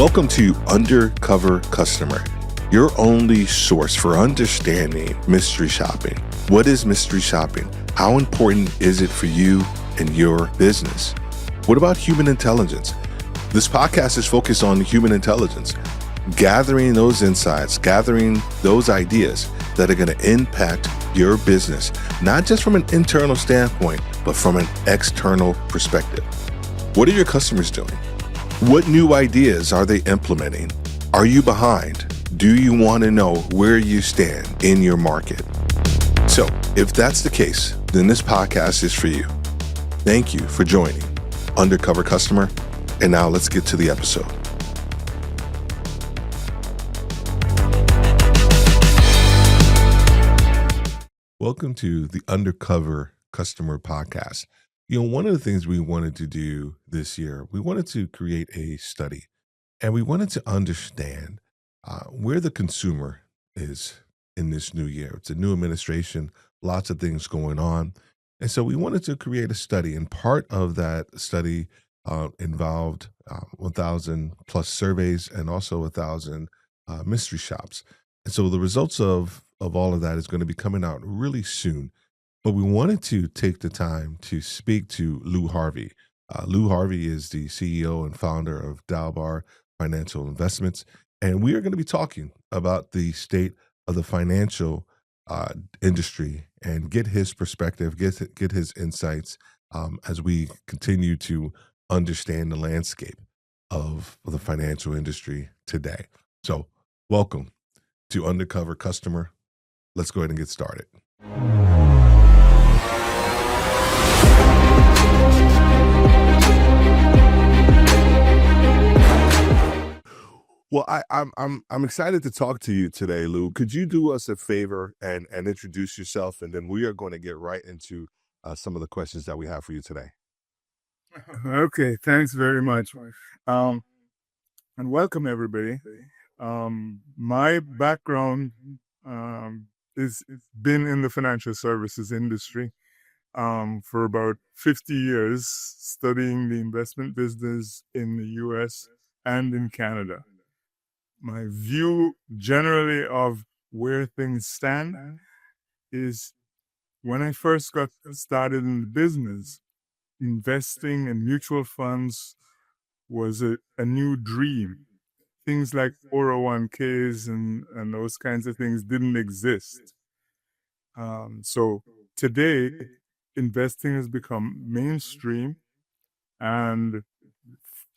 Welcome to Undercover Customer, your only source for understanding mystery shopping. What is mystery shopping? How important is it for you and your business? What about human intelligence? This podcast is focused on human intelligence, gathering those insights, gathering those ideas that are going to impact your business, not just from an internal standpoint, but from an external perspective. What are your customers doing? What new ideas are they implementing? Are you behind? Do you want to know where you stand in your market? So, if that's the case, then this podcast is for you. Thank you for joining Undercover Customer. And now let's get to the episode. Welcome to the Undercover Customer podcast. You know, one of the things we wanted to do this year, we wanted to create a study and we wanted to understand where the consumer is in this new year. It's a new administration, lots of things going on. And so we wanted to create a study, and part of that study involved 1,000 plus surveys and also 1,000 mystery shops. And so the results of all of that is going to be coming out really soon. But we wanted to take the time to speak to Lou Harvey. Lou Harvey is the CEO and founder of DALBAR Financial Investments. And we are going to be talking about the state of the financial industry and get his perspective, get his insights as we continue to understand the landscape of the financial industry today. So welcome to Undercover Customer. Let's go ahead and get started. Well, I'm excited to talk to you today, Lou. Could you do us a favor and introduce yourself, and then we are going to get right into some of the questions that we have for you today. Okay, thanks very much. And welcome everybody. My background is been in the financial services industry for about 50 years, studying the investment business in the US and in Canada. My view generally of where things stand is when I first got started in the business, investing in mutual funds was a new dream. Things like 401ks and those kinds of things didn't exist. So today, investing has become mainstream, and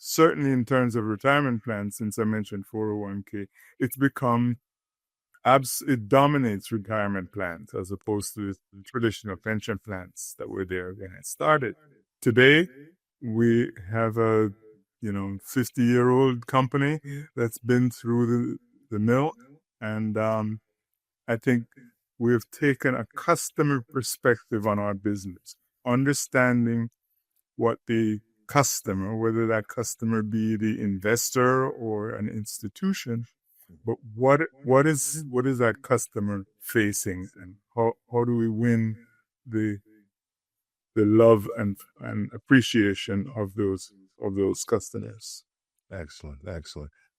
certainly in terms of retirement plans, since I mentioned 401k, it's become it dominates retirement plans as opposed to the traditional pension plans that were there when I started. Today, we have a 50-year-old company that's been through the mill, and I think we've taken a customer perspective on our business, understanding what the customer, whether that customer be the investor or an institution, but what is that customer facing, and how do we win the love and appreciation of those customers. Excellent.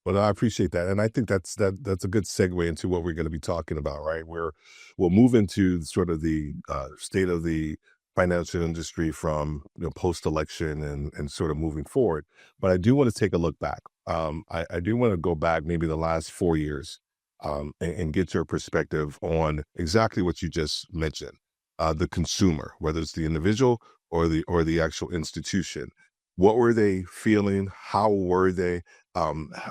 Well, I appreciate that, and I think that's a good segue into what we're going to be talking about, right? We'll move into sort of the state of the financial industry from post-election and sort of moving forward. But I do want to take a look back. I do want to go back maybe the last 4 years and get your perspective on exactly what you just mentioned. The consumer, whether it's the individual or the actual institution. What were they feeling? How were they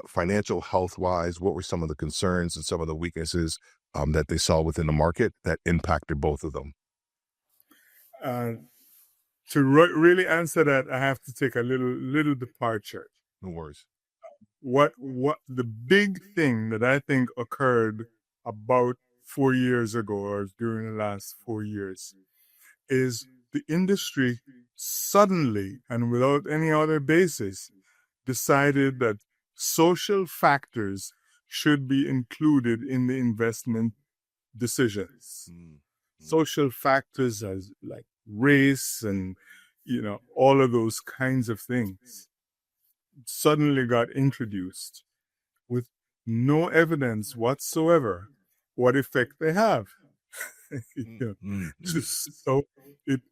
financial health-wise? What were some of the concerns and some of the weaknesses that they saw within the market that impacted both of them? To really answer that, I have to take a little departure. No worries. What the big thing that I think occurred about 4 years ago, or during the last 4 years, is the industry suddenly and without any other basis decided that social factors should be included in the investment decisions. Social factors as like race and all of those kinds of things suddenly got introduced. no evidence whatsoever what effect they have. You know, so it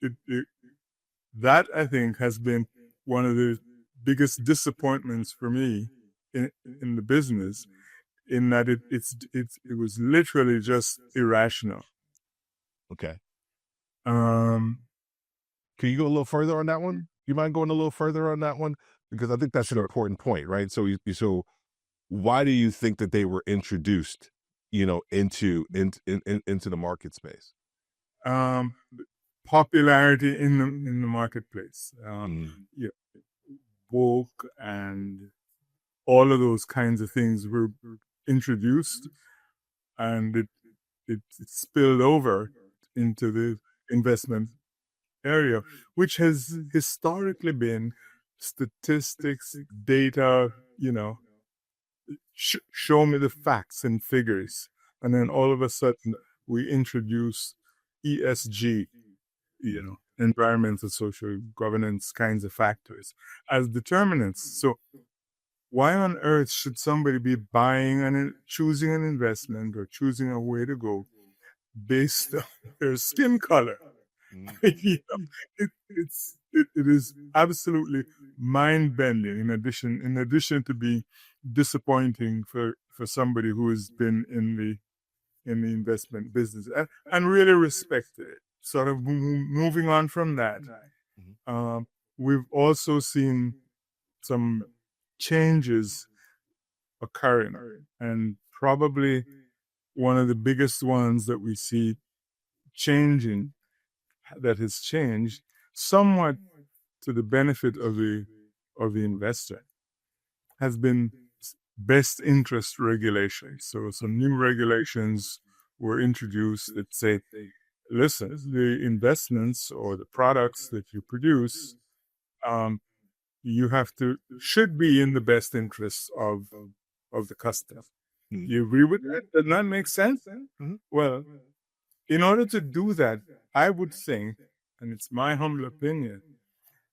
that I think has been one of the biggest disappointments for me in the business, in that it was literally just irrational. Okay. Um, Can you go a little further on that one? You mind going a little further on that one? Because I think that's an sure. important point, right? So why do you think that they were introduced, into the market space? Um, Popularity in the marketplace, Mm, yeah, woke and all of those kinds of things were introduced, and it spilled over into the investment area, which has historically been statistics, data, show me the facts and figures. And then all of a sudden, we introduce ESG, environmental, social governance kinds of factors as determinants. So, why on earth should somebody be buying and choosing an investment or choosing a way to go based on their skin color? mm, It is absolutely mind bending. In addition to being disappointing for somebody who has been in the investment business and really respected it. Sort of moving on from that, mhm, um, we've also seen some changes occurring, and probably one of the biggest ones that we see changing, that has changed somewhat to the benefit of the investor, has been best interest regulations. So some new regulations were introduced that say, listen, the investments or the products that you produce, um, you should be in the best interest of the customer. mm, You agree with that? Does that make sense? mhm, Well, in order to do that, I would think, and it's my humble opinion,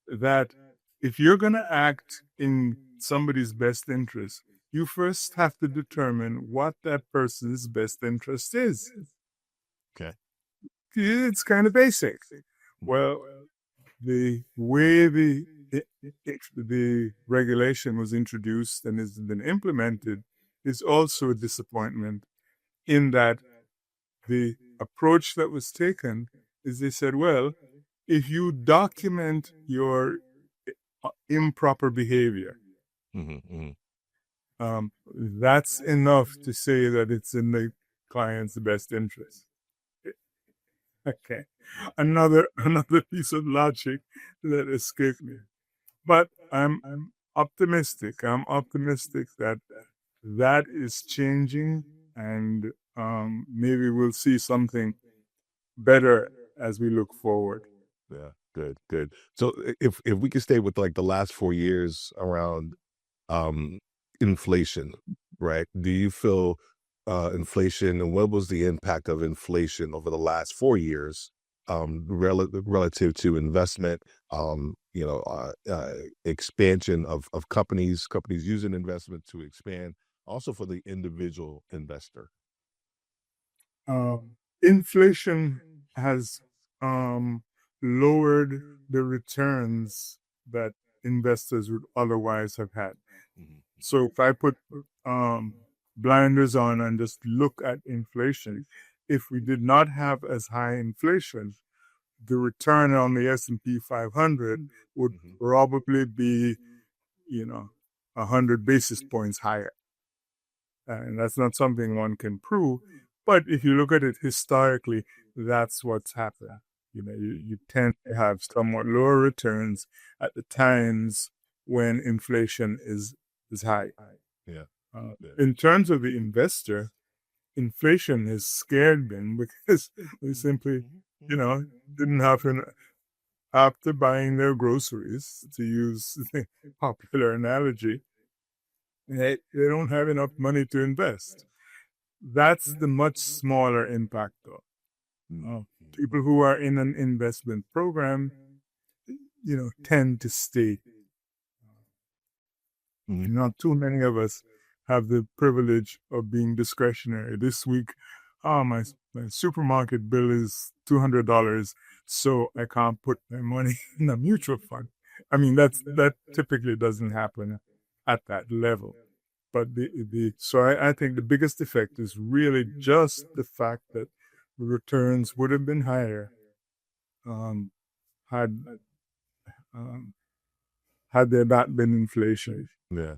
that if you're going to act in somebody's best interest, you first have to determine what that person's best interest is. okay. It's kind of basic. Mm, Well, the way the regulation was introduced and has been implemented is also a disappointment, in that the approach that was taken is they said, well, if you document your improper behavior, mhm, mhm, that's enough to say that it's in the client's best interest. Okay, another piece of logic that escaped me, but I'm optimistic. I'm optimistic that that is changing, and maybe we'll see something better as we look forward. yeah, good, good. So if we could stay with like the last 4 years around um inflation, right? Do you feel inflation, and what was the impact of inflation over the last 4 years relative to investment, expansion of companies using investment to expand, also for the individual investor? Inflation has lowered the returns that investors would otherwise have had. Mhm, So if I put um, blinders on and just look at inflation, if we did not have as high inflation, the return on the S&P 500 would mhm, probably be, you know, 100 basis points higher. And that's not something one can prove. But if you look at it historically, that's what's happened. You tend to have somewhat lower returns at the times when inflation is high. yeah, yeah. In terms of the investor, inflation has scared them because they simply, you know, didn't have after buying their groceries, to use the popular analogy, they don't have enough money to invest. That's the much smaller impact, though. Mm, People who are in an investment program, tend to stay. mhm, Not too many of us have the privilege of being discretionary. This week, my supermarket bill is $200, so I can't put my money in a mutual fund. I mean, that typically doesn't happen at that level. But I think the biggest effect is really just the fact that returns would have been higher um, had um, had there not been inflation. Yeah.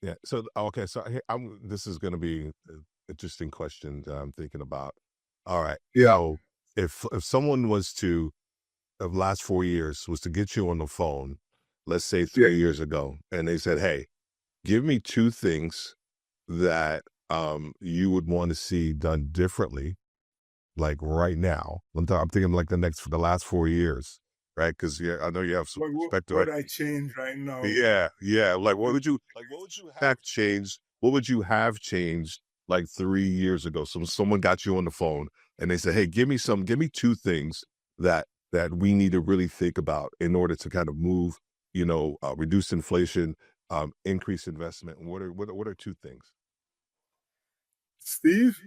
Yeah. So okay. So this is going to be an interesting question that I'm thinking about. All right. Yeah, So if someone was to of last 4 years was to get you on the phone, let's say yeah. 3 years ago, and they said, "Hey, give me two things that you would want to see done differently, like right now." I'm thinking like for the last 4 years, right? Because yeah, I know you have some perspective. What I change right now? Yeah, yeah. What would you have changed? What would you have changed like 3 years ago? Someone got you on the phone and they said, "Hey, give me two things that we need to really think about in order to kind of move, reduce inflation, increase investment." And what are two things? Steve,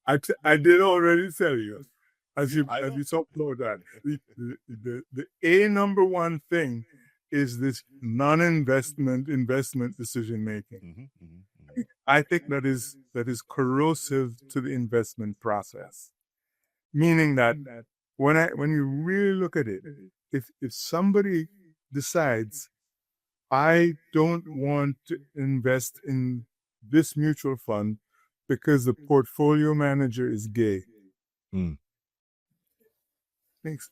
I, I did already tell you, Yeah, I as know. you talked about that, the A number one thing is this investment decision making. I think that is corrosive to the investment process. Meaning that when you really look at it, if somebody decides I don't want to invest in this mutual fund because the portfolio manager is gay. Mm, Makes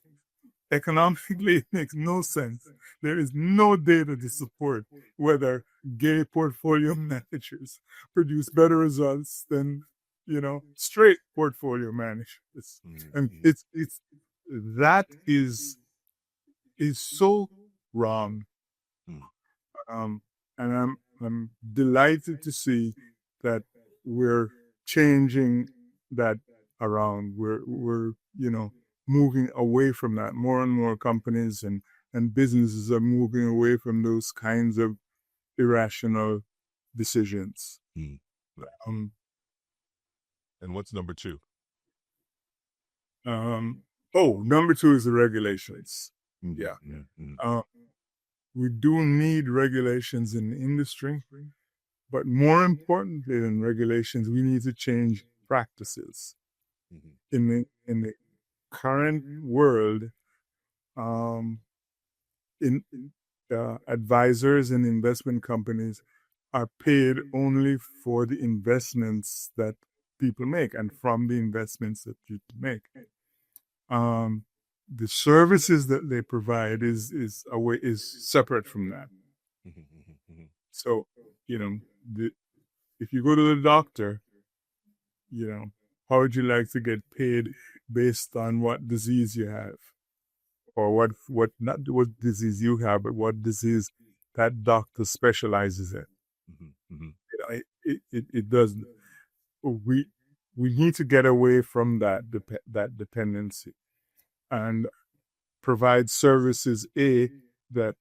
economically it makes no sense. There is no data to support whether gay portfolio managers produce better results than straight portfolio managers. And mm, it's that is so wrong. mm, Um, and I'm delighted to see that we're changing that around. We're moving away from that. More and more companies and businesses are moving away from those kinds of irrational decisions. mm. Right. Um, And what's number two? Number two is the regulations. Mhm, Yeah. mm, mm, Uh, we do need regulations in the industry. But more importantly than regulations, we need to change practices. mhm, In the current world, um, in advisors and investment companies are paid only for the investments that people make and from the investments that people make. The services that they provide is separate from that. mhm, mhm, mhm, So, you know, if you go to the doctor, how would you like to get paid based on what disease you have, or what not what disease you have, but what disease that doctor specializes in? mhm, mhm, It does. We we need to get away from that dependency and provide services that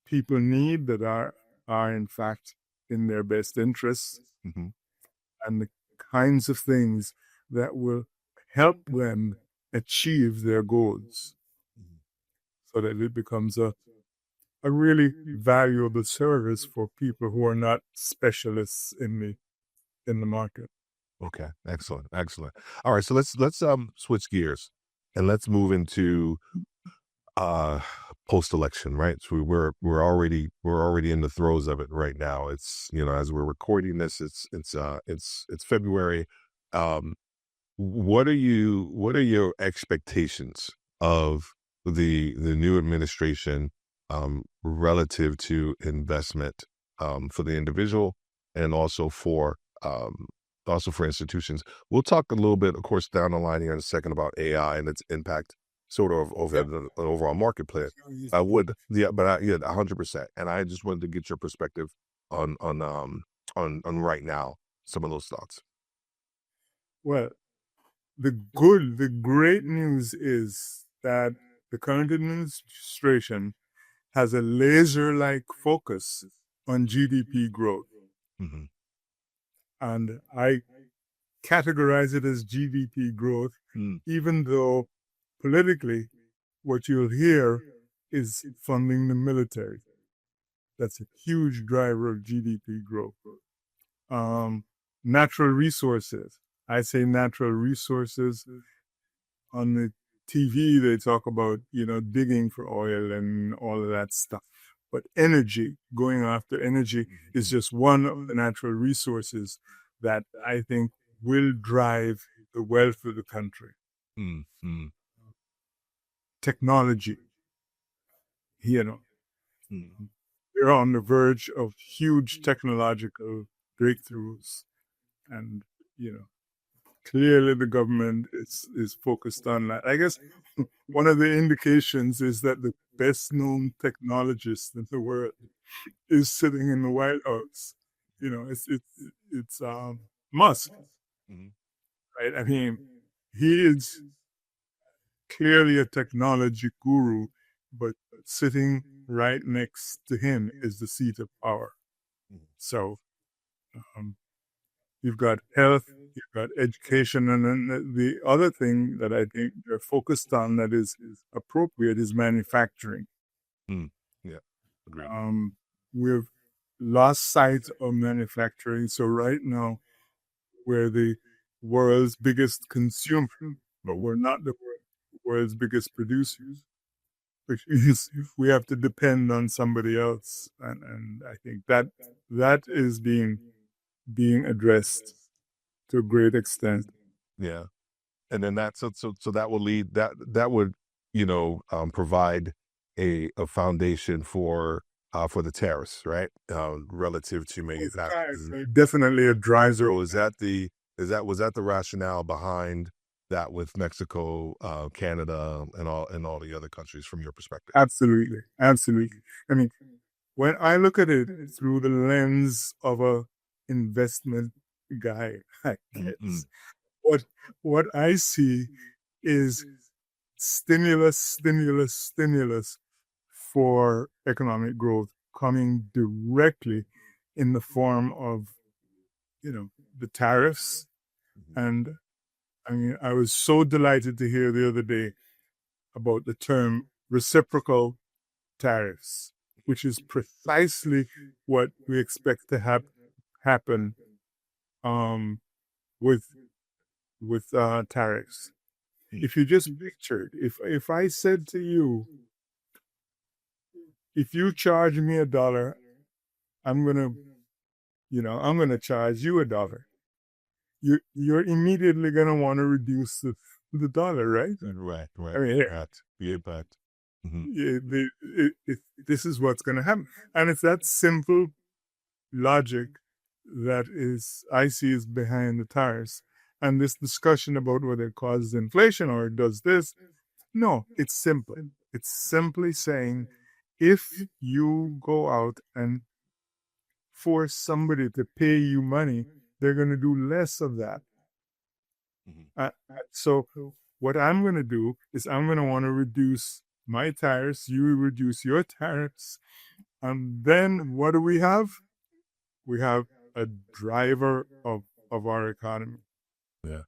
people need, that are in fact in their best interests, mhm, and the kinds of things that will help them achieve their goals, mhm. so that it becomes a really valuable service for people who are not specialists in the market. Okay, excellent, excellent. All right, so let's switch gears and let's move into uh post election, right? So we're already in the throes of it right now. It's as we're recording this, it's February. Um what are your expectations of the new administration relative to investment for the individual and also for institutions? We'll talk a little bit, of course, down the line here in a second about AI and its impact sort of over Yeah. the overall marketplace. I would, yeah, but yeah, 100%. And I just wanted to get your perspective on on right now some of those thoughts. Well, the great news is that the current administration has a laser-like focus on GDP growth. Mm-hmm. And I categorize it as GDP growth, Mm. even though politically, what you'll hear is funding the military. That's a huge driver of GDP growth. Um, Natural resources. I say natural resources. On the TV, they talk about, digging for oil and all of that stuff. But energy, going after energy, is just one of the natural resources that I think will drive the wealth of the country. Mm-hmm. Technology, you know, Mm-hmm. we're on the verge of huge technological breakthroughs. And, you know, clearly the government is focused on that. I guess one of the indications is that the best known technologist in the world is sitting in the White House. It's Musk, Mm-hmm. right? I mean, he is clearly a technology guru, but sitting right next to him is the seat of power. So um, you've got health, you've got education, and then the other thing that I think they're focused on that is appropriate is manufacturing. Mm. Yeah. Agreed. We've lost sight of manufacturing, so right now we're the world's biggest consumer, but we're not the world's biggest producers, which is we have to depend on somebody else, and I think that is being addressed to a great extent. Yeah. And then so that will lead that would provide a foundation for the tariffs, right? Relative to Definitely a driver. so is that the is that was that the rationale behind that with Mexico, Canada, and all the other countries from your perspective? Absolutely, absolutely. I mean, when I look at it through the lens of a investment guy, I Mm-mm. guess what what I see is stimulus, stimulus, stimulus for economic growth coming directly in the form of the tariffs. And I mean, I was so delighted to hear the other day about the term reciprocal tariffs, which is precisely what we expect to happen um, with tariffs. If you just pictured, if I said to you, if you charge me $1, I'm gonna I'm gonna charge you $1. You're immediately gonna want to reduce the dollar, right? Right, I right. mean, here, The impact. Hmm. this is what's gonna happen, and it's that simple logic that is I see is behind the tariffs. And this discussion about whether it causes inflation or it does this, no, it's simple. It's simply saying if you go out and force somebody to pay you money, they're going to do less of that. Hmm. So what I'm going to do is I'm going to want to reduce my tariffs, you reduce your tariffs, and then what do we have? We have a driver of our economy. Yeah.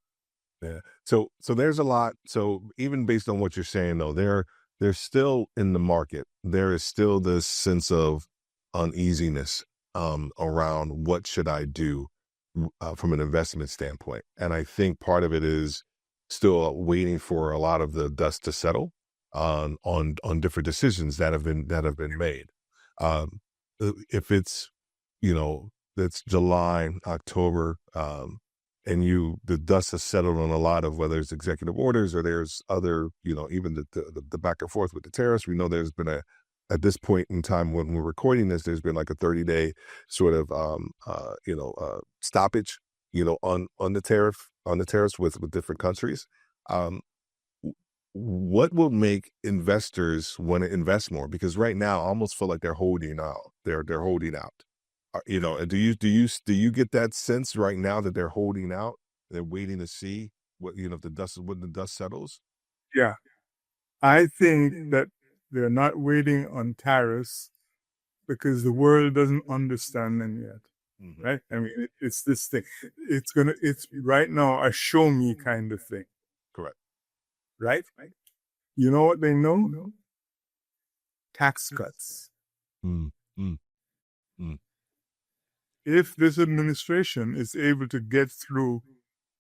Yeah. So there's a lot. So even based on what you're saying, though, there's still in the market. There is still this sense of uneasiness around what should I do from an investment standpoint, and I think part of it is still waiting for a lot of the dust to settle on different decisions that have been made. Um, if it's that's July, October. And the dust has settled on a lot of whether it's executive orders or there's other, even the back and forth with the tariffs. We know there's been at this point in time when we're recording this, there's been like a 30-day sort of stoppage, on the tariffs with different countries. Um, w- what will make investors want to invest more? Because right now, I almost feel like they're holding out. They're holding out. And do you get that sense right now that they're holding out? They're waiting to see if when the dust settles. Yeah, I think that they're not waiting on tariffs because the world doesn't understand them yet. Hmm. right? I mean, it's this thing. It's right now a show me kind of thing, Correct. right? You know what they know? Tax cuts. Mm, mm, mm. If this administration is able to get through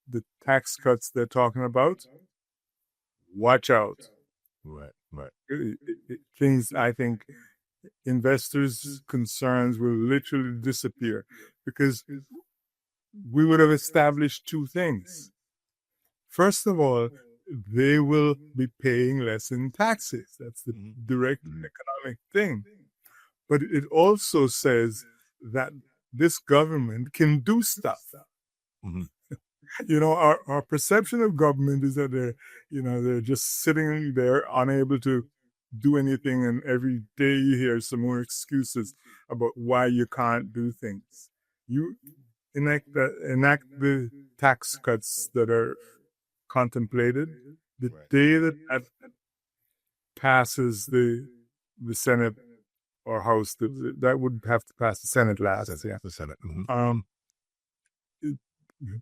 the tax cuts they're talking about, watch out. Right, right. Things, I think, investors' concerns will literally disappear because we would have established two things. First of all, they will be paying less in taxes. That's the Hmm. direct economic thing. But it also says that this government can do stuff. Hmm. Our perception of government is that they're just sitting there unable to do anything, and every day you hear some more excuses about why you can't do things. You enact the tax cuts that are contemplated. The Right. day that passes the Senate or House, that would have to pass the Senate last. Senate, Yeah. the Senate. Hmm. It-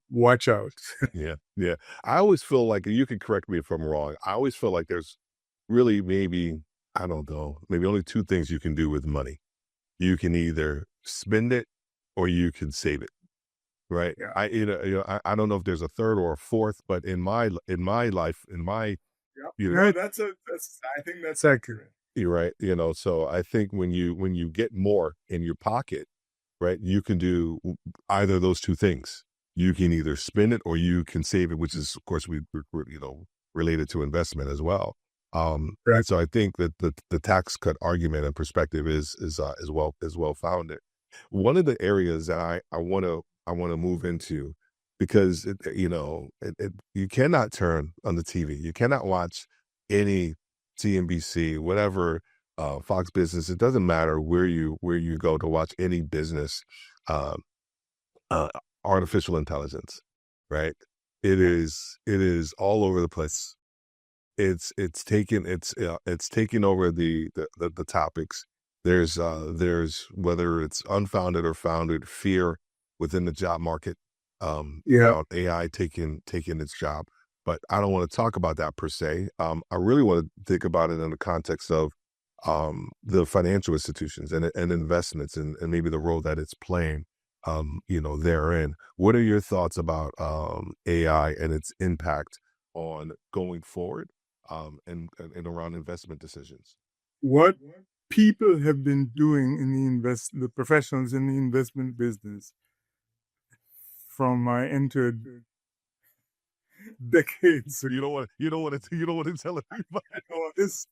Watch out. Yeah, yeah. I always feel like, you can correct me if I'm wrong. I always feel like there's really maybe, I don't know, maybe only two things you can do with money. You can either spend it or you can save it. Right. Yeah. I don't know if there's a third or a fourth, but in my life, Yeah. you know, No, that's I think that's accurate. you're right. So I think when you get more in your pocket, right, you can do either of those two things. You can either spend it or you can save it, which is, of course, we're related to investment as well. Right. So I think that the tax cut argument and perspective is well founded. One of the areas that I want to move into, because you cannot turn on the TV, you cannot watch any CNBC, whatever, Fox Business. It doesn't matter where you go to watch any business, uh, uh, artificial intelligence, right? It is all over the place. It's taking over the topics. There's whether it's unfounded or founded fear within the job market, Yeah. about AI taking its job. But I don't want to talk about that per se. I really want to think about it in the context of, the financial institutions and investments, and maybe the role that it's playing, therein. What are your thoughts about, AI and its impact on going forward, and around investment decisions? What people have been doing in the professionals in the investment business from I entered decades ago. You don't want to tell everybody. This,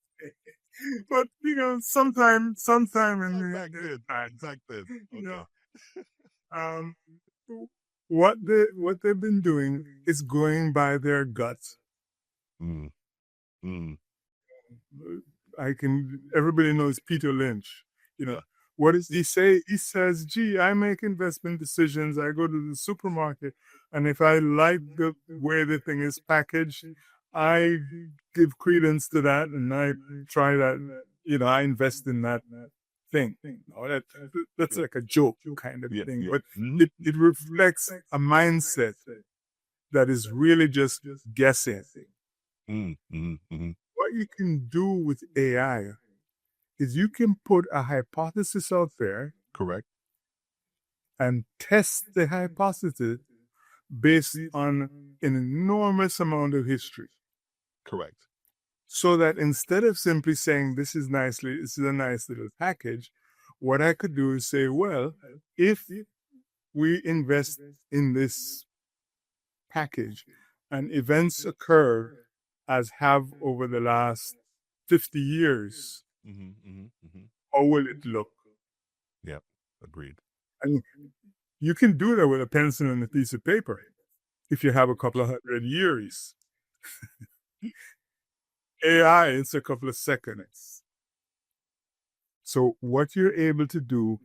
but sometime in Not the back then. time, Back then. you Okay. know, um, what they've been doing is going by their guts. Mm, mm, Everybody knows Peter Lynch. You know, yeah. what does he say? He says, gee, I make investment decisions. I go to the supermarket, and if I like the way the thing is packaged, I give credence to that and I try that. I invest in that thing. That's Yeah. like a joke kind of Yeah. thing, Yeah. but Mhm. it reflects a mindset that is really just guessing. Mm, mhm, mhm. What you can do with AI is you can put a hypothesis out there Correct. and test the hypothesis based on an enormous amount of history. Correct. So that instead of simply saying this is a nice little package, what I could do is say, well, if we invest in this package and events occur as have over the last 50 years, Mhm, mhm, mhm. how will it look? Yeah. Agreed. And you can do that with a pencil and a piece of paper if you have a couple of 100 years. AI, it's a couple of seconds. So, what you're able to do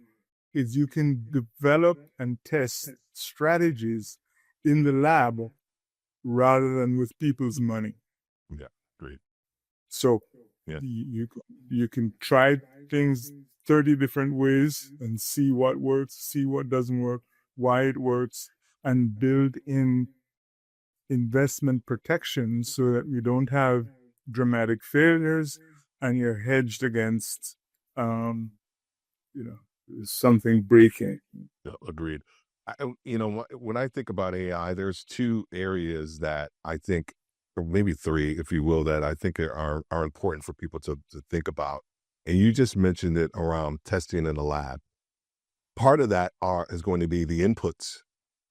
is you can develop and test strategies in the lab rather than with people's money. Yeah. Agreed. So, Yeah. You can try things 30 different ways and see what works, see what doesn't work, why it works, and build in investment protection so that we don't have dramatic failures and you're hedged against um, you know something breaking. Yeah, agreed. When I think about AI, there's two areas that I think, or maybe three, if you will, that I think are important for people to think about. And you just mentioned it around testing in the lab. Part of that is going to be the inputs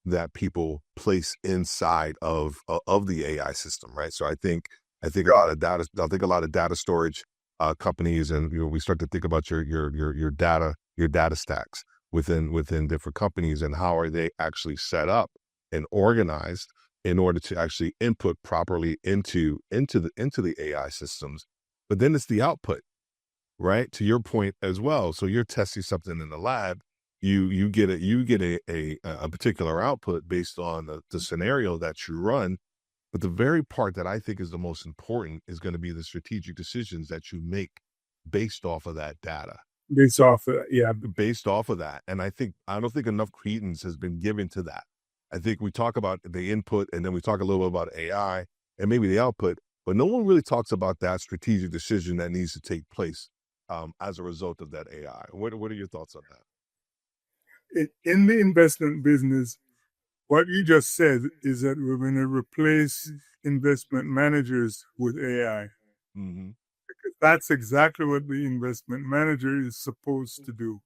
that people place inside of the AI system, right? So I think a lot of data. I think a lot of data storage companies, and we start to think about your data stacks within different companies, and how are they actually set up and organized in order to actually input properly into the AI systems. But then it's the output, right? To your point as well. So you're testing something in the lab, you get a particular output based on the scenario that you run. But the very part that I think is the most important is going to be the strategic decisions that you make based off of that data, Based off of, yeah, based off of that. And I don't think enough credence has been given to that. I think we talk about the input, and then we talk a little bit about AI and maybe the output, but no one really talks about that strategic decision that needs to take place as a result of that AI. What are your thoughts on that? in the investment business, what you just said is that we're going to replace investment managers with AI. Mm-hmm. That's exactly what the investment manager is supposed to do.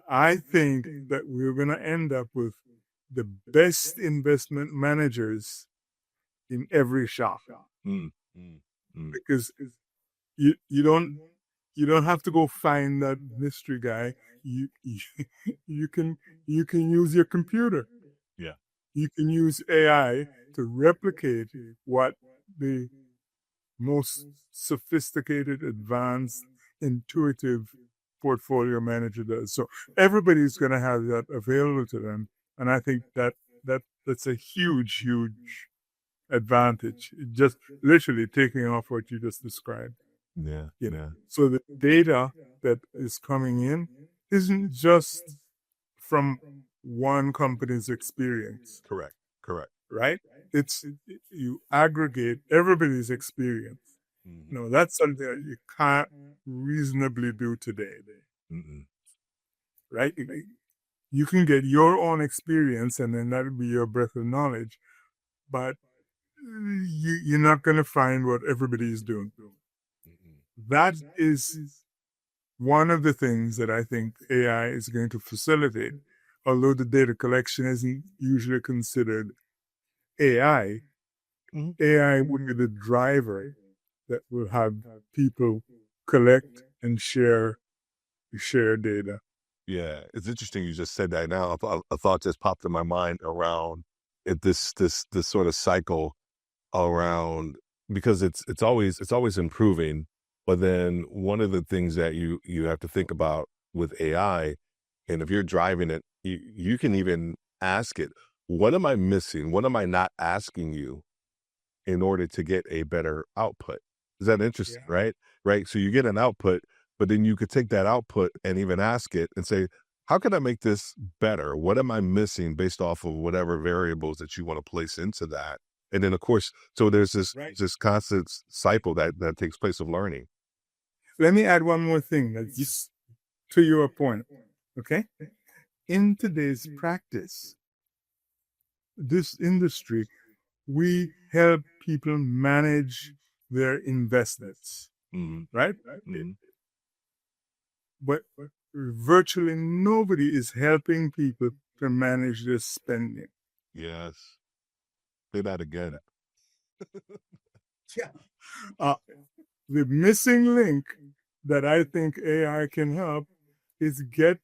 I think that we're going to end up with the best investment managers in every shop Mm, mm, mm. because you you don't you don't have to go find that mystery guy. You you can you can use your computer. Yeah. You can use AI to replicate what the most sophisticated, advanced, intuitive portfolio manager does. So everybody's going to have that available to them, and I think that's a huge advantage. Just literally taking off what you just described. Yeah. Yeah. So the data that is coming in isn't just from one company's experience, Correct. Correct. right? It's you aggregate everybody's experience. Mm-hmm. No, that's something that you can't reasonably do today, Mm-mm. right? You can get your own experience, and then that'll be your breadth of knowledge, but you're not going to find what everybody is doing. Mm-mm. That is one of the things that I think AI is going to facilitate. Although the data collection isn't usually considered AI, Mhm. AI would be the driver that will have people collect and share data. Yeah, it's interesting you just said that. Now a thought just popped in my mind around this sort of cycle around, because it's always improving. But then one of the things that you have to think about with AI, and if you're driving it, you can even ask it, what am I missing? What am I not asking you in order to get a better output? Is that interesting, Yeah. right? Right. So you get an output, but then you could take that output and even ask it and say, how can I make this better? What am I missing based off of whatever variables that you want to place into that? And then of course, so there's this Right. this constant cycle that takes place of learning. Let me add one more thing that's to your point. Okay. In today's practice, this industry, we help people manage their investments, Mhm, right? mhm. But virtually nobody is helping people to manage their spending. Yes. Say that again. Yeah. Uh, the missing link that I think AI can help is get,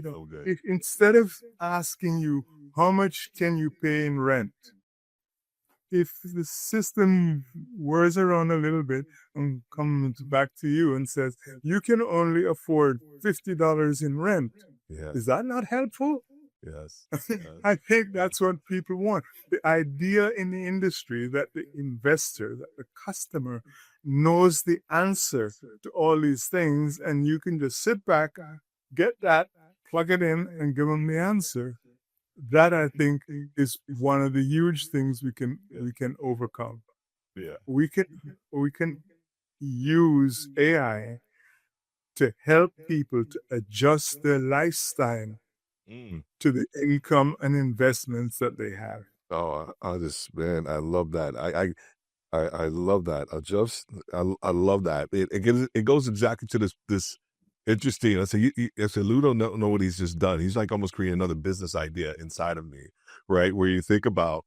So good. if instead of asking you how much can you pay in rent, if the system whirs around a little bit and comes back to you and says you can only afford $50 in rent, Yeah. is that not helpful? Yes. I Yes. think that's what people want. The idea in the industry that the investor, that the customer knows the answer to all these things, and you can just sit back, get that, plug it in, and give them the answer. That I think is one of the huge things we can overcome. Yeah. We can use AI to help people to adjust their lifestyle Mm. to the income and investments that they have. Oh, I just, man, I love that. I love that. I love that. It goes exactly to this interesting. I say Lou don't know what he's just done. He's like almost creating another business idea inside of me, right? Where you think about,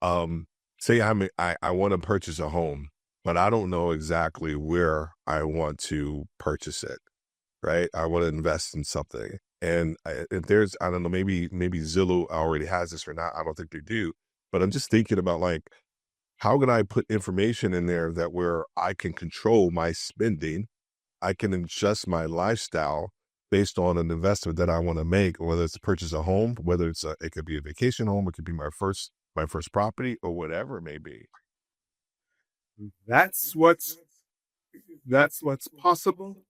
um, say I want to purchase a home, but I don't know exactly where I want to purchase it, right? I want to invest in something. And if there's, I don't know, maybe Zillow already has this or not. I don't think they do. But I'm just thinking about like, how can I put information in there that where I can control my spending, I can adjust my lifestyle based on an investment that I want to make, whether it's to purchase a home, whether it could be a vacation home, it could be my first property or whatever it may be. That's what's that's what's possible.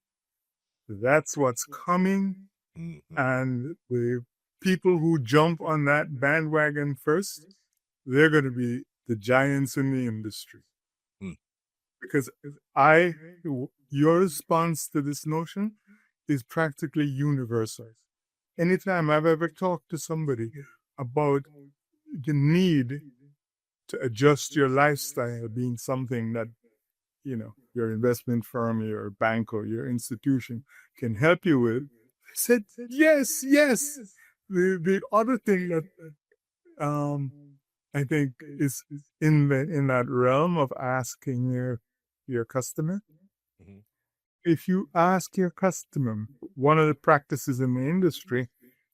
That's what's coming. Mhm. And the people who jump on that bandwagon first, they're going to be the giants in the industry. Mm. Because I, your response to this notion is practically universal. Anytime I've ever talked to somebody about the need to adjust your lifestyle being something that, your investment firm, your bank, or your institution can help you with, I said, yes, yes. The other thing that I think is in that realm of asking your customer. Mhm. If you ask your customer, one of the practices in the industry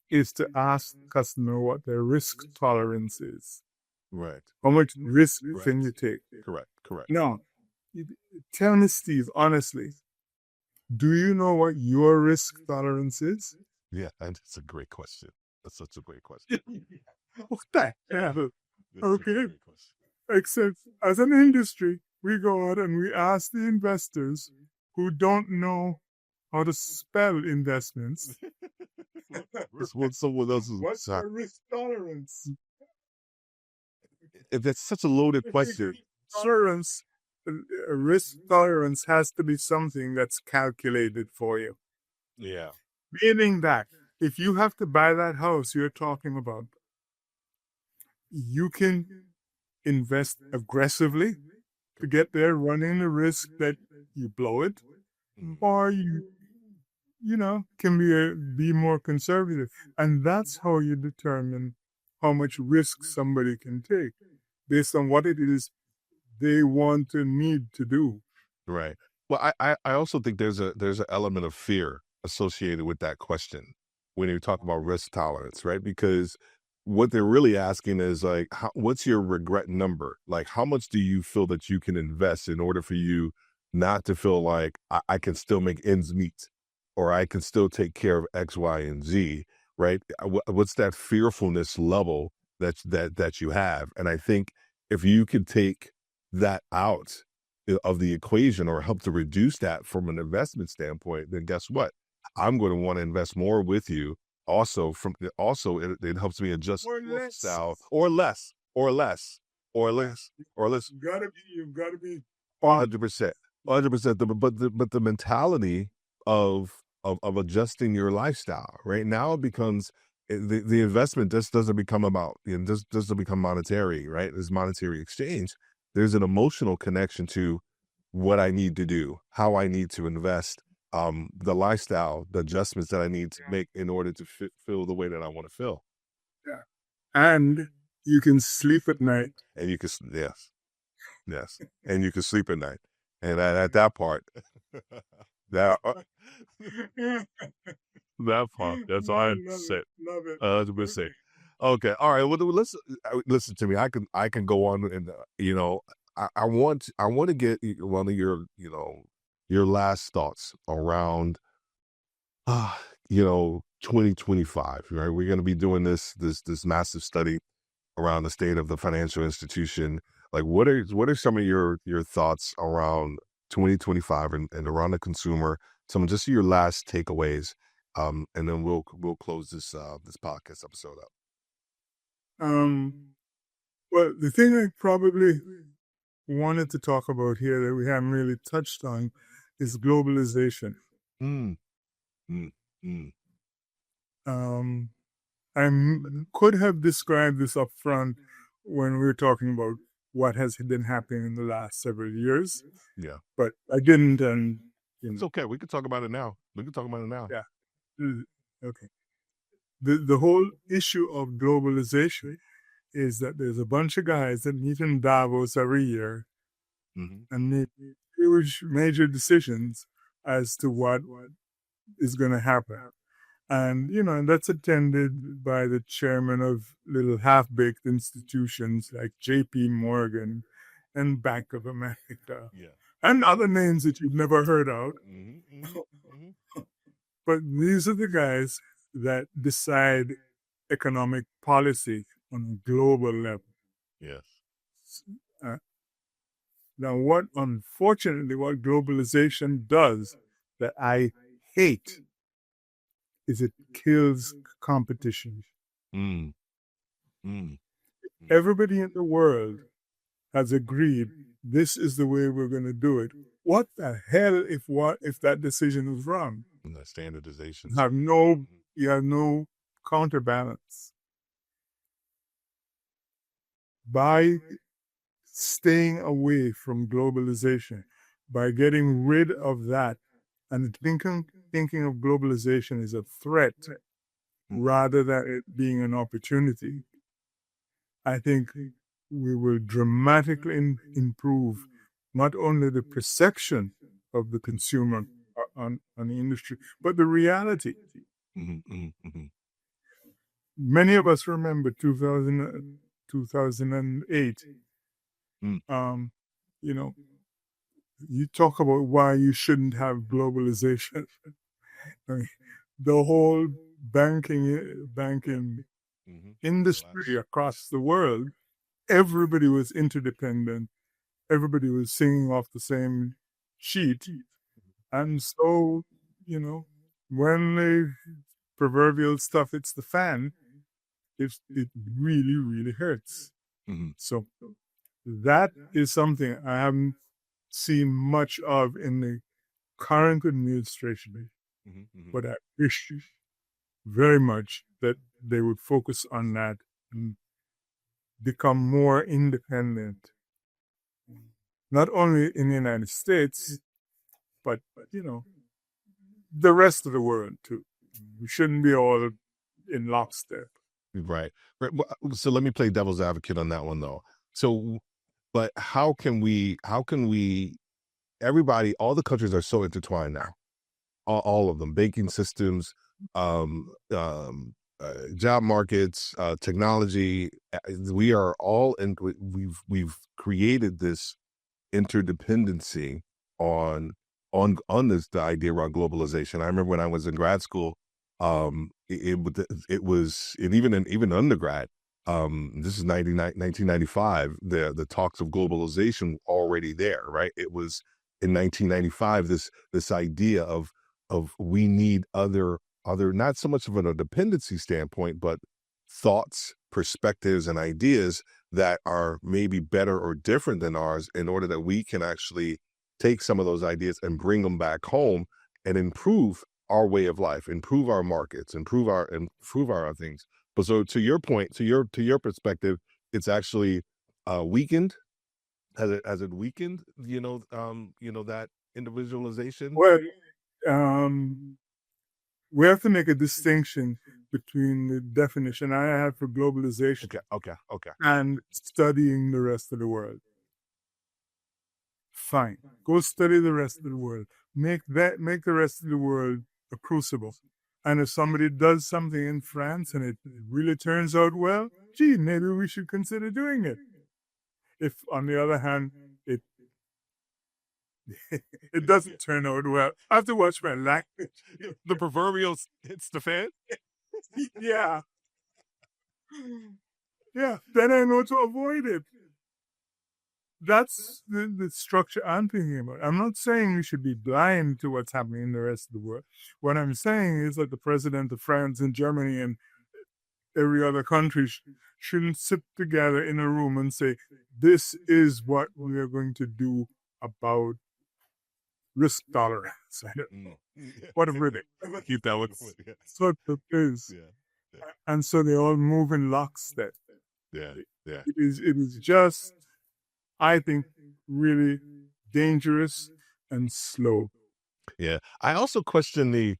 is to ask the customer what their risk tolerance is. Right. How much risk Right. can you take? Correct. Correct. Now, tell me, Steve, honestly, do you know what your risk tolerance is? Yeah, and it's a great question. That's such a great question. What the hell? That's such a Okay. great question. Except as an industry, we go out and we ask the investors who don't know how to spell investments. What someone else is What's your risk tolerance? if that's such a loaded question. Tolerance, risk tolerance has to be something that's calculated for you. Yeah. Meaning that if you have to buy that house you're talking about, you can invest aggressively to get there, running the risk that you blow it, Mhm. or you can be more conservative, and that's how you determine how much risk somebody can take based on what it is they want and need to do. Right. Well, I also think there's an element of fear associated with that question when you talk about risk tolerance, right? Because what they're really asking is like, what's your regret number? Like, how much do you feel that you can invest in order for you not to feel like I can still make ends meet, or I can still take care of X, Y, and Z, right? What's that fearfulness level that you have? And I think if you could take that out of the equation or help to reduce that from an investment standpoint, then guess what? I'm going to want to invest more with you. Also, it helps me adjust Or your less. style or less, or less, or less, or less. You've got to be 100%, 100%. But the mentality of adjusting your lifestyle right now it becomes the investment just doesn't become about just doesn't become monetary, right? There's monetary exchange. There's an emotional connection to what I need to do, how I need to invest, the lifestyle, the adjustments that I need to make in order to feel the way that I want to feel. Yeah. And you can sleep at night. And you can, yes, yes, and you can sleep at night. And at that part, that that part, that's all I have to Love say. it. Love it. 100%. Okay, all right. Well, listen to me. I can go on, and I want to get one of your last thoughts around, uh, 2025, right? We're going to be doing this massive study around the state of the financial institution. Like, what are some of your thoughts around 2025 and around the consumer? Some just your last takeaways, and then we'll close this podcast episode up. Um, well, the thing I probably wanted to talk about here that we haven't really touched on is globalization. Mm, mm, mm. Um, could have described this up front when we were talking about what has been happening in the last several years, Yeah, but I didn't, and it's okay. We can talk about it now. We can talk about it now. yeah, okay. The whole issue of globalization is that there's a bunch of guys that meet in Davos every year Hmm. and make huge major decisions as to what is going to happen. And, and that's attended by the chairman of little half-baked institutions like JP Morgan and Bank of America Yeah. and other names that you've never heard of. Hmm. Hmm. Hmm. But these are the guys that decide economic policy on a global level. Yes. Uh, Now, unfortunately, what globalization does that I hate is it kills competition. Mm, mm, mm. Everybody in the world has agreed this is the way we're going to do it. What the hell if that decision was wrong? And the standardization. You have no you have no counterbalance. By staying away from globalization, by getting rid of that and thinking of globalization as a threat rather than it being an opportunity, I think we will dramatically improve not only the perception of the consumer on the industry, but the reality. Mhm, mhm, mhm. Many of us remember 2008. Mm. Um, you know, you talk about why you shouldn't have globalization. I mean, the whole banking Mhm. industry Collapse. across the world, everybody was interdependent. Everybody was singing off the same sheet. And so, when the proverbial stuff hits the fan, it really, really hurts. Mhm, So that is something I haven't seen much of in the current administration, mhm, mhm. but I wish very much that they would focus on that and become more independent, not only in the United States, but, the rest of the world too. We shouldn't be all in lockstep. Right. Right. So let me play devil's advocate on that one though. So, but how can we everybody, all the countries are so intertwined now. All of them, banking systems, um, um, job markets, technology. We are all in. We've created this interdependency on on this the idea around globalization. I remember when I was in grad school, it was and even undergrad. This is 1995. The talks of globalization already there, right? It was in 1995 this idea of we need other not so much of a dependency standpoint, but thoughts, perspectives, and ideas that are maybe better or different than ours in order that we can actually take some of those ideas and bring them back home and improve our way of life, improve our markets, improve our things. But so to your point, to your perspective, it's actually weakened. Has it weakened? That individualization. Well, um, we have to make a distinction between the definition I have for globalization Okay, okay, okay. and studying the rest of the world. Fine. Go study the rest of the world. Make the rest of the world a crucible. And if somebody does something in France and it really turns out well, gee, maybe we should consider doing it. If, on the other hand, it It doesn't turn out well. I have to watch my language. The proverbial hits the fan. Yeah. Yeah. Then I know to avoid it. That's the structure I'm thinking about. I'm not saying we should be blind to what's happening in the rest of the world. What I'm saying is that the president of France and Germany and every other country shouldn't sit together in a room and say, this is what we are going to do about risk tolerance. I don't know. What a ridiculous. Keep that one. That's what it is. Yeah. And so they all move in lockstep. Yeah. It is just, I think, really dangerous and slow. Yeah. I also question the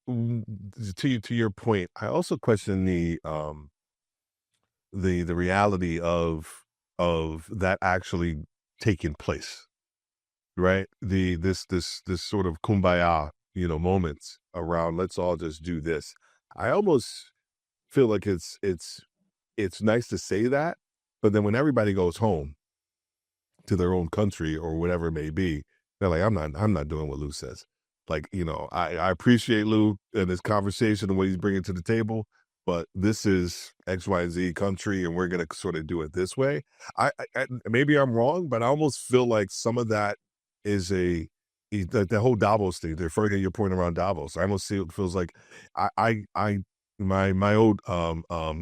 to your point, I also question the reality of that actually taking place, right? This sort of kumbaya, moments around let's all just do this. I almost feel like it's nice to say that, but then when everybody goes home to their own country or whatever it may be, they're like, I'm not doing what Lou says. Like, I appreciate Lou and his conversation and what he's bringing to the table, but this is X, Y, Z country, and we're going to sort of do it this way. Maybe I'm wrong, but I almost feel like some of that is the whole Davos thing. They're further your point around Davos. I almost see it feels like my old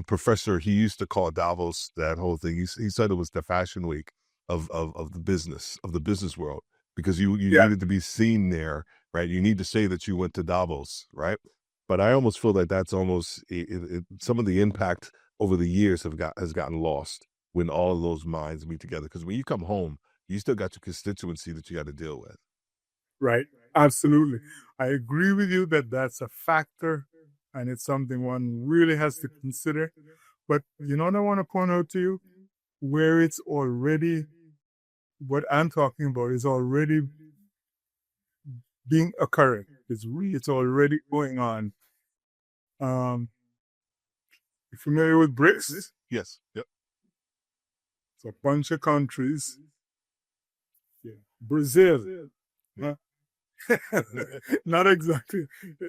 professor, he used to call Davos that whole thing. He said it was the fashion week of the business world, because you needed to be seen there, right? You need to say that you went to Davos, right? But I almost feel like that's almost some of the impact over the years has gotten lost when all of those minds meet together. Because when you come home, you still got your constituency that you got to deal with. Right. Absolutely. I agree with you that that's a factor, and it's something one really has to consider. But you know what I want to point out to you? Where it's already, what I'm talking about is already being occurring. It's already going on. You familiar with BRICS? Yes. Yep. It's a bunch of countries. Yeah. Brazil. Huh? Not exactly.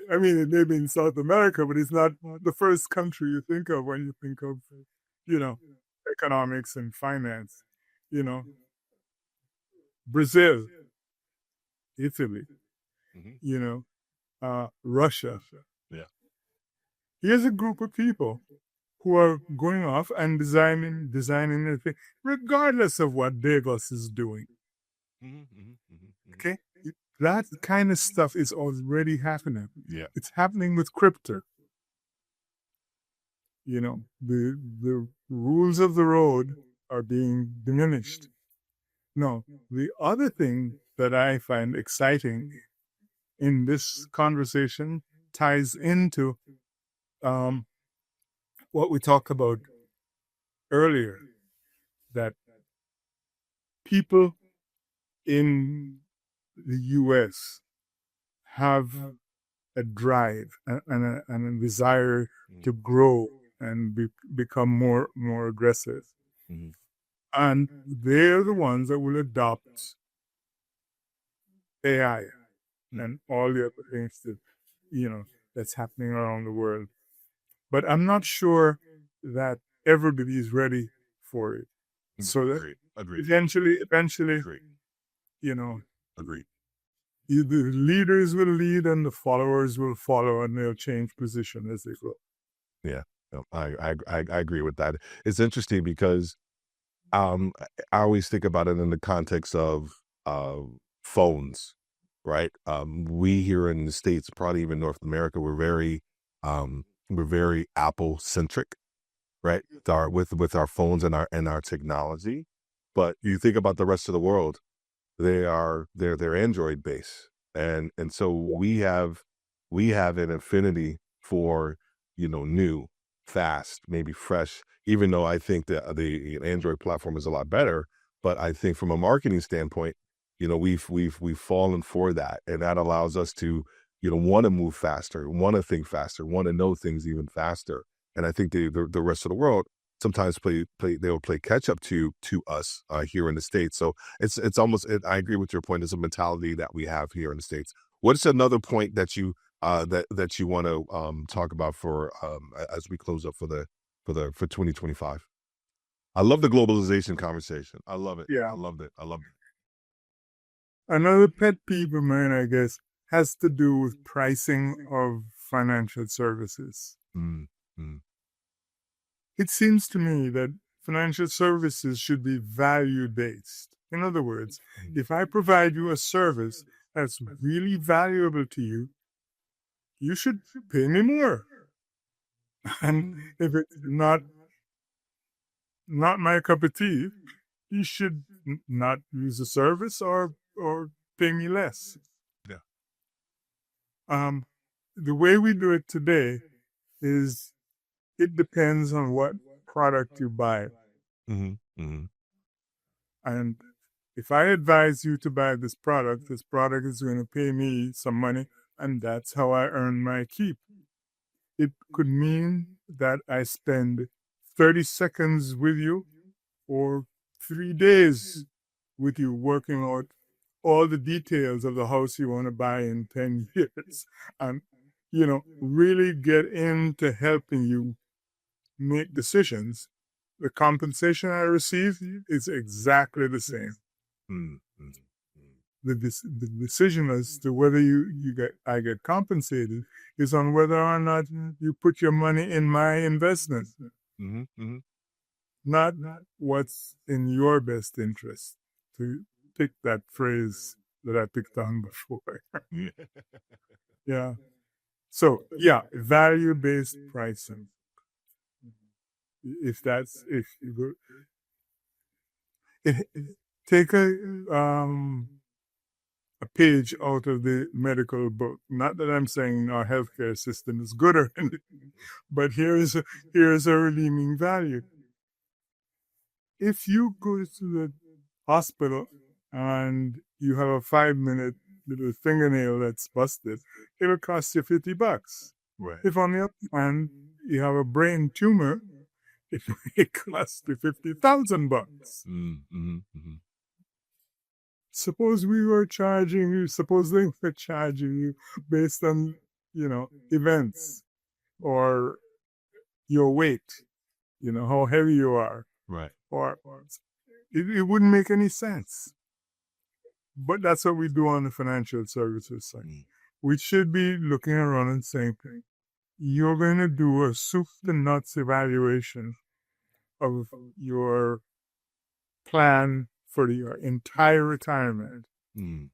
I mean, it may be in South America, but it's not the first country you think of when you think of, economics and finance. Brazil, Italy, Russia. Yeah. Here's a group of people who are going off and designing their thing, regardless of what Davos is doing. Okay? That kind of stuff is already happening. Yeah. It's happening with crypto. The rules of the road are being diminished. No, the other thing that I find exciting in this conversation ties into what we talked about earlier, that people in the U.S. have a drive and a desire to grow and become more aggressive. And they're the ones that will adopt AI and all the other things that, that's happening around the world. But I'm not sure that everybody is ready for it. So that eventually, Agreed. Agreed. The leaders will lead and the followers will follow, and they'll change position as they go. Yeah, I agree with that. It's interesting because I always think about it in the context of phones, right? We here in the States, probably even North America, we're very Apple centric, right? With our phones and our technology. But you think about the rest of the world, they're Android based, and so we have an affinity for new, fast, maybe fresh. Even though I think that the Android platform is a lot better, but I think from a marketing standpoint, we've fallen for that, and that allows us to want to move faster, want to think faster, want to know things even faster. And I think the rest of the world, sometimes they'll play catch up to us here in the States. So it's almost I agree with your point. It's a mentality that we have here in the States. What's another point that you want to talk about for as we close up for 2025? I love the globalization conversation. I love it. Yeah. I loved it. I loved it. Another pet peeve of mine, I guess, has to do with pricing of financial services. Mm, mm, It seems to me that financial services should be value based. In other words, if I provide you a service that's really valuable to you, you should pay me more. And if it's not my cup of tea, you should not use the service or pay me less. Yeah. The way we do it today is it depends on what product you buy. Mm-hmm, mm-hmm. And if I advise you to buy this product is going to pay me some money, and that's how I earn my keep. It could mean that I spend 30 seconds with you or 3 days with you working out all the details of the house you want to buy in 10 years and really get into helping you make decisions. The compensation I receive is exactly the same. Mm-hmm. The decision as to whether I get compensated is on whether or not you put your money in my investment, Mm-hmm. Mm-hmm. not what's in your best interest. To pick that phrase that I picked on before. Yeah. So yeah, value-based pricing. If you go, take a page out of the medical book. Not that I'm saying our healthcare system is good or anything, but here's a redeeming value. If you go to the hospital and you have a 5-minute little fingernail that's busted, it'll cost you $50. Right. If on the other hand you have a brain tumor, it may cost you $50,000. Mm-hmm. Mm-hmm. Suppose they were charging you based on, events or your weight, how heavy you are, Right. or it wouldn't make any sense. But that's what we do on the financial services side. Mm. We should be looking around and saying, you're going to do a soup to nuts evaluation of your plan for your entire retirement. Mm.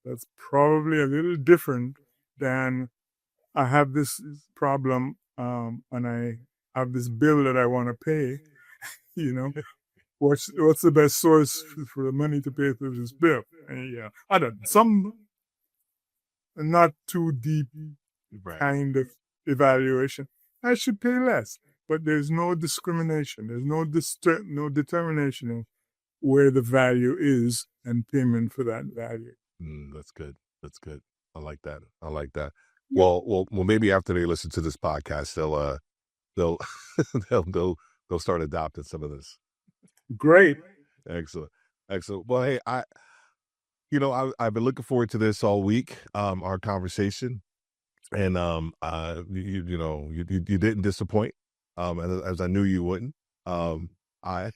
That's probably a little different than I have this problem and I have this bill that I want to pay. What's the best source for the money to pay for this bill? And yeah, I don't. Some not too deep Right. kind of evaluation. I should pay less, but there's no discrimination. There's no determination of where the value is and payment for that value. That's good. That's good. I like that. I like that. Well. Maybe after they listen to this podcast, they'll they'll start adopting some of this. Great. Excellent. Excellent. Well, hey, I've been looking forward to this all week. Our conversation, and you didn't disappoint. As I knew you wouldn't. I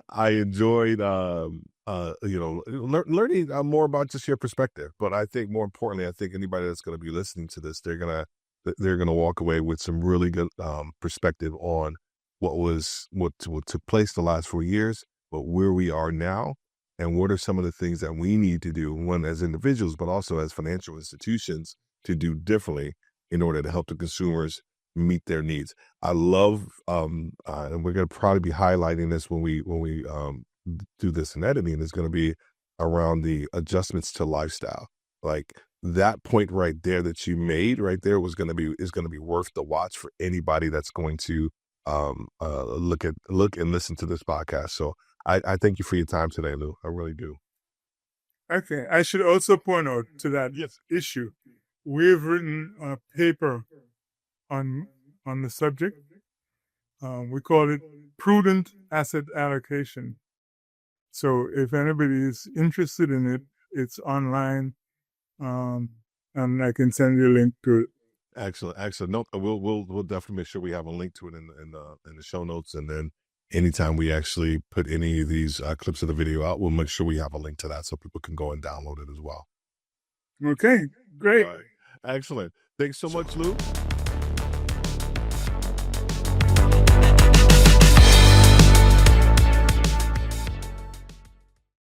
I enjoyed learning more about just your perspective. But I think more importantly, I think anybody that's going to be listening to this, they're gonna walk away with some really good perspective on what took place the last 4 years, but where we are now, and what are some of the things that we need to do, one as individuals, but also as financial institutions, to do differently in order to help the consumers meet their needs. I love, and we're going to probably be highlighting this when we do this in editing. Is going to be around the adjustments to lifestyle. Like that point right there that you made right there is going to be worth the watch for anybody that's going to look and listen to this podcast. So I thank you for your time today, Lou. I really do. Okay. I should also point out to that issue. We've written a paper on the subject, We call it prudent asset allocation. So if anybody is interested in it, it's online, and I can send you a link to it. Excellent, excellent. No, we'll definitely make sure we have a link to it in the show notes, and then anytime we actually put any of these clips of the video out, we'll make sure we have a link to that so people can go and download it as well. Okay, great. All right. Excellent. Thanks so much, Lou.